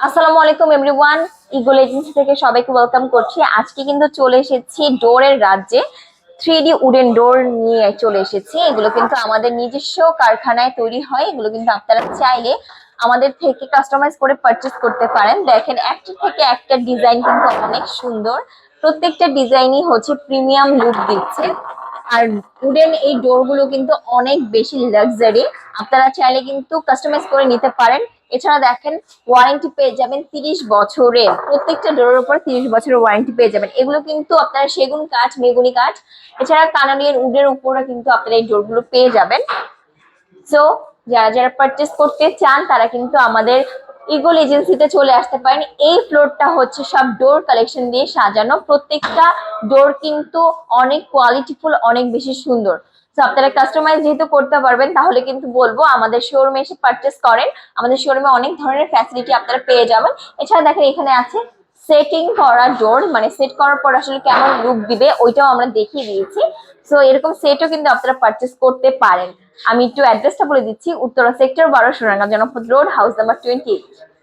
আসসালামু আলাইকুম everyone. Eagle agency থেকে সবাইকে ওয়েলকাম করছি। আজকে কিন্তু চলে এসেছি ডোরের রাজ্যে। 3D উডেন ডোর নিয়ে চলে এসেছি। এগুলো কিন্তু আমাদের নিজস্ব কারখানায় তৈরি হয়। এগুলো কিন্তু আপনারা চাইলে আমাদের থেকে কাস্টমাইজ করে পারচেস করতে পারেন। দেখেন, একটা থেকে একটা ডিজাইন কিন্তু অনেক সুন্দর। প্রত্যেকটা ডিজাইনই হচ্ছে প্রিমিয়াম লুক দিচ্ছে। আর উডেন এই ডোর গুলো কিন্তু অনেক বেশি লাক্সারি। আপনারা চাইলে কিন্তু কাস্টমাইজ করে নিতে পারেন। এছাড়া দেখেন, ওয়ারেন্টি পেয়ে যাবেন 30 বছরের। প্রত্যেকটা ডোরের উপর 30 বছরের ওয়ারেন্টি পেয়ে যাবেন। এগুলো কিন্তু আপনারা সেগুন কাঠ, মেগুনি কাঠ, এছাড়া কানাডিয়ান উডের উপরে কিন্তু আপনারা এই ডোর গুলো পেয়ে যাবেন। সো যারা যারা পারচেস করতে চান তারা কিন্তু আমাদের ইগল এজেন্সিতে চলে আসতে পারেন। এই ফ্লোরটা হচ্ছে সব ডোর কালেকশন দিয়ে সাজানো। প্রত্যেকটা ডোর কিন্তু অনেক কোয়ালিটিফুল, অনেক বেশি সুন্দর। তো আপনারা কাস্টমাইজ যেহেতু করতে পারবেন, তাহলে কিন্তু বলবো আমাদের শোরুমে এসে পারচেস করেন। আমাদের শোরুমে অনেক ধরনের ফ্যাসিলিটি আপনারা পেয়ে যাবেন। এছাড়া দেখেন, এখানে আছে সেটিং করা ডোর, মানে সেট করার পর আসলে কেমন লুক দিবে ওইটাও আমরা দেখিয়ে দিয়েছি। সো এরকম সেটও কিন্তু আপনারা পারচেস করতে পারেন। আমি একটু অ্যাড্রেসটা বলে দিচ্ছি। উত্তরা সেক্টর 12, সোনারগাঁ জনপদ রোড, হাউস নাম্বার 28।